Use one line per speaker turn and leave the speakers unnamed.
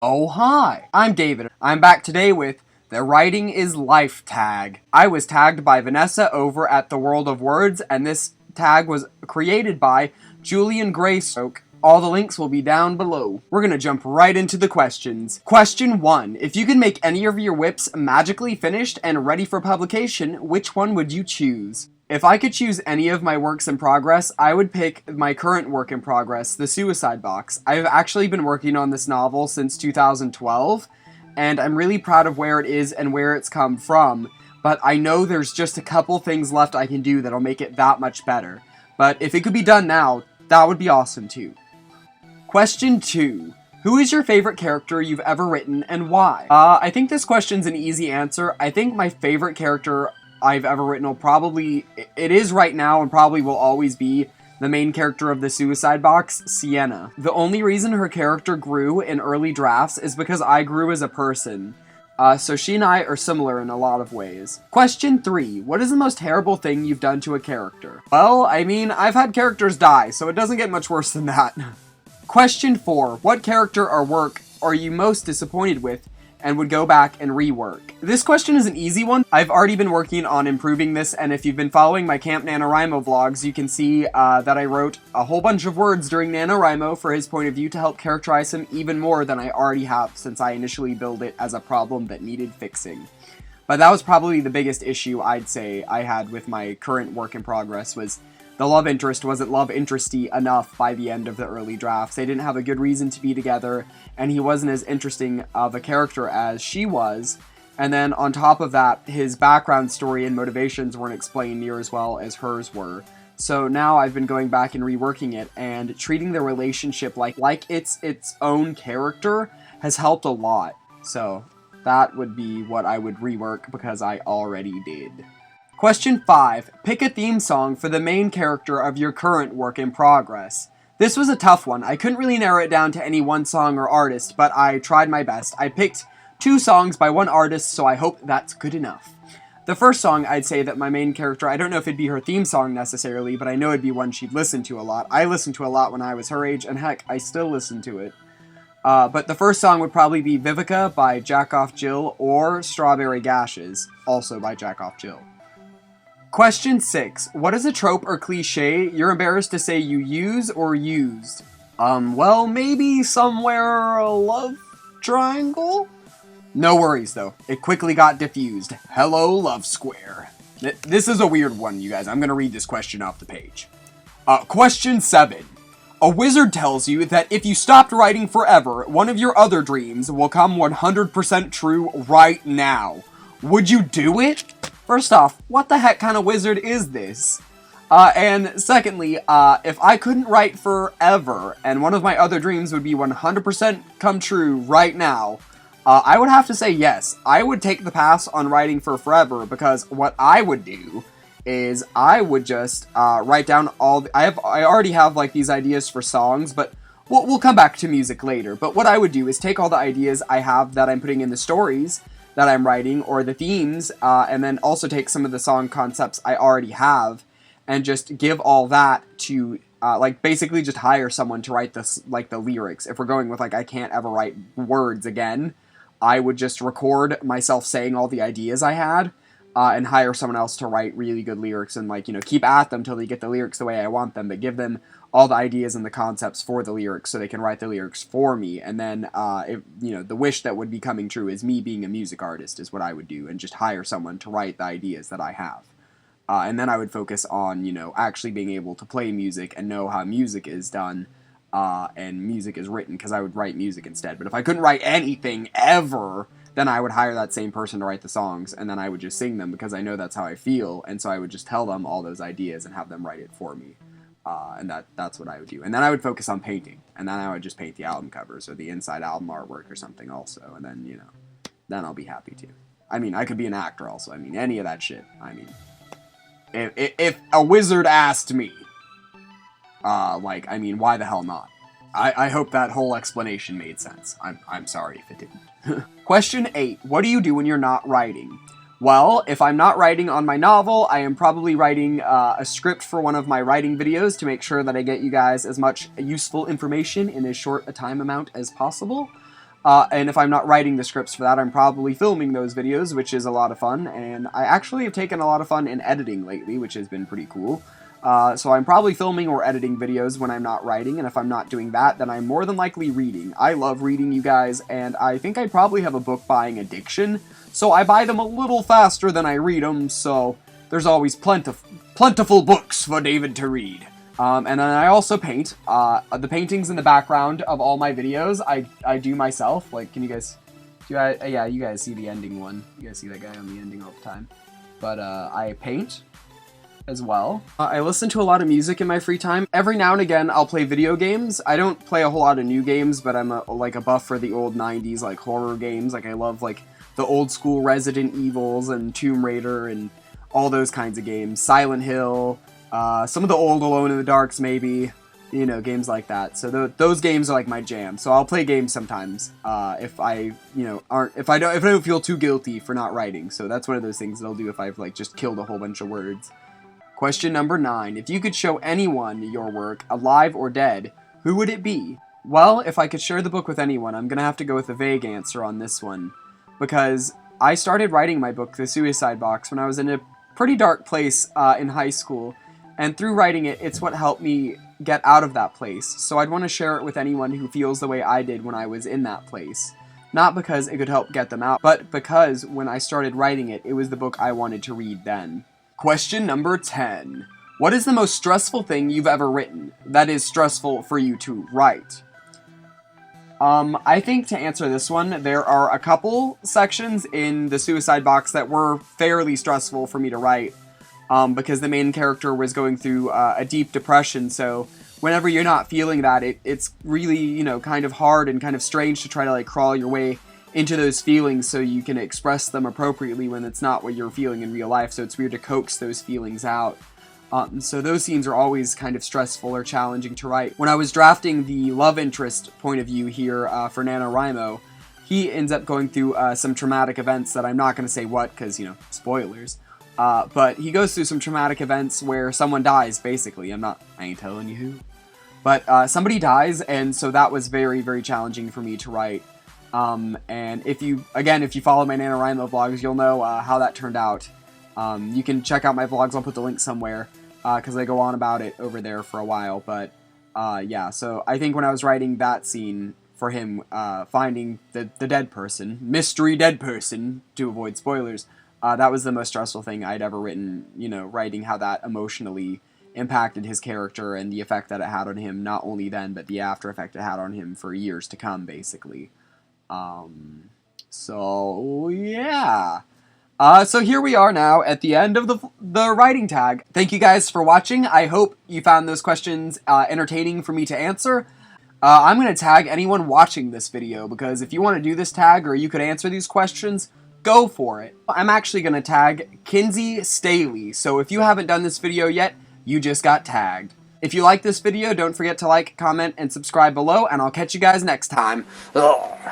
Oh hi, I'm David. I'm back today with the Writing is Life tag. I was tagged by Vanessa over at the World of Words, and this tag was created by Julian Greystoke. All the links will be down below. We're gonna jump right into the questions. Question 1. If you could make any of your whips magically finished and ready for publication, which one would you choose? If I could choose any of my works in progress, I would pick my current work in progress, The Suicide Box. I've actually been working on this novel since 2012, and I'm really proud of where it is and where it's come from, but I know there's just a couple things left I can do that'll make it that much better. But if it could be done now, that would be awesome too. Question 2. Who is your favorite character you've ever written, and why? I think this question's an easy answer. I think my favorite character I've ever written will probably, it is right now and probably will always be, the main character of The Suicide Box, Sienna. The only reason her character grew in early drafts is because I grew as a person. So she and I are similar in a lot of ways. Question 3. What is the most terrible thing you've done to a character? Well, I mean, I've had characters die, so it doesn't get much worse than that. Question 4. What character or work are you most disappointed with and would go back and rework? This question is an easy one. I've already been working on improving this, and if you've been following my Camp NaNoWriMo vlogs, you can see that I wrote a whole bunch of words during NaNoWriMo for his point of view to help characterize him even more than I already have since I initially billed it as a problem that needed fixing. But that was probably the biggest issue I'd say I had with my current work in progress was the love interest wasn't love interesty enough by the end of the early drafts. They didn't have a good reason to be together, and he wasn't as interesting of a character as she was. And then on top of that, his background story and motivations weren't explained near as well as hers were. So now I've been going back and reworking it, and treating the relationship like it's its own character has helped a lot. So that would be what I would rework because I already did. Question 5. Pick a theme song for the main character of your current work in progress. This was a tough one. I couldn't really narrow it down to any one song or artist, but I tried my best. I picked 2 songs by one artist, so I hope that's good enough. The first song, I'd say that my main character, I don't know if it'd be her theme song necessarily, but I know it'd be one she'd listen to a lot. I listened to a lot when I was her age, and heck, I still listen to it. But the first song would probably be Vivica by Jackoff Jill, or Strawberry Gashes, also by Jackoff Jill. Question 6. What is a trope or cliche you're embarrassed to say you use or used? Well, maybe somewhere a love triangle? No worries, though. It quickly got diffused. Hello, Love Square. This is a weird one, you guys. I'm gonna read this question off the page. Question 7. A wizard tells you that if you stopped writing forever, one of your other dreams will come 100% true right now. Would you do it? First off, what the heck kind of wizard is this? And secondly, if I couldn't write forever, and one of my other dreams would be 100% come true right now, I would have to say yes. I would take the pass on writing for forever, because what I would do is I would just write down all I already have like these ideas for songs, but we'll come back to music later. But what I would do is take all the ideas I have that I'm putting in the stories that I'm writing, or the themes, and then also take some of the song concepts I already have, and just give all that to, like, basically just hire someone to write this, like, the lyrics. If we're going with, like, I can't ever write words again, I would just record myself saying all the ideas I had, and hire someone else to write really good lyrics, and, like, you know, keep at them till they get the lyrics the way I want them, but give them all the ideas and the concepts for the lyrics so they can write the lyrics for me. And then, the wish that would be coming true is me being a music artist is what I would do, and just hire someone to write the ideas that I have. And then I would focus on, actually being able to play music and know how music is done, and music is written, because I would write music instead. But if I couldn't write anything ever, then I would hire that same person to write the songs, and then I would just sing them, because I know that's how I feel, and so I would just tell them all those ideas and have them write it for me. And that's what I would do. And then I would focus on painting. And then I would just paint the album covers or the inside album artwork or something also. And then, then I'll be happy too. I mean, I could be an actor also. I mean, any of that shit. I mean, if a wizard asked me, why the hell not? I hope that whole explanation made sense. I'm sorry if it didn't. Question 8. What do you do when you're not writing? Well, if I'm not writing on my novel, I am probably writing a script for one of my writing videos to make sure that I get you guys as much useful information in as short a time amount as possible. And if I'm not writing the scripts for that, I'm probably filming those videos, which is a lot of fun, and I actually have taken a lot of fun in editing lately, which has been pretty cool. So I'm probably filming or editing videos when I'm not writing, and if I'm not doing that, then I'm more than likely reading. I love reading, you guys, and I think I probably have a book buying addiction, so I buy them a little faster than I read them, so there's always plentiful books for David to read. And then I also paint. The paintings in the background of all my videos, I do myself. Like, can you guys... yeah, you guys see the ending one. You guys see that guy on the ending all the time. But, I paint as well. I listen to a lot of music in my free time. Every now and again, I'll play video games. I don't play a whole lot of new games, but I'm like a buff for the old 90s, like, horror games. Like, I love, like, the old school Resident Evils and Tomb Raider and all those kinds of games. Silent Hill... some of the old Alone in the Darks, maybe, you know, games like that. So those games are like my jam. So I'll play games sometimes if I, you know, if I don't feel too guilty for not writing. So that's one of those things that I'll do if I've like just killed a whole bunch of words. Question number 9: if you could show anyone your work, alive or dead, who would it be? Well, if I could share the book with anyone, I'm gonna have to go with a vague answer on this one, because I started writing my book, The Suicide Box, when I was in a pretty dark place in high school. And through writing it, it's what helped me get out of that place. So I'd want to share it with anyone who feels the way I did when I was in that place. Not because it could help get them out, but because when I started writing it, it was the book I wanted to read then. Question number 10. What is the most stressful thing you've ever written? That is stressful for you to write. I think to answer this one, there are a couple sections in The Suicide Box that were fairly stressful for me to write. Because the main character was going through a deep depression, so whenever you're not feeling that, it's really, you know, kind of hard and kind of strange to try to, like, crawl your way into those feelings so you can express them appropriately when it's not what you're feeling in real life, so it's weird to coax those feelings out. So those scenes are always kind of stressful or challenging to write. When I was drafting the love interest point of view here for NaNoWriMo, he ends up going through some traumatic events that I'm not going to say what, because, you know, spoilers. But he goes through some traumatic events where someone dies, basically. I ain't telling you who. But somebody dies, and so that was very, very challenging for me to write. And if you follow my NaNoWriMo vlogs, you'll know how that turned out. You can check out my vlogs, I'll put the link somewhere, because I go on about it over there for a while. But, yeah, so I think when I was writing that scene for him finding the dead person, mystery dead person, to avoid spoilers, that was the most stressful thing I'd ever written, you know, writing how that emotionally impacted his character and the effect that it had on him, not only then, but the after effect it had on him for years to come, basically. So, yeah. So here we are now at the end of the writing tag. Thank you guys for watching. I hope you found those questions entertaining for me to answer. I'm going to tag anyone watching this video, because if you want to do this tag or you could answer these questions, go for it. I'm actually going to tag Kinsey Staley, so if you haven't done this video yet, you just got tagged. If you like this video, don't forget to like, comment, and subscribe below, and I'll catch you guys next time. Ugh.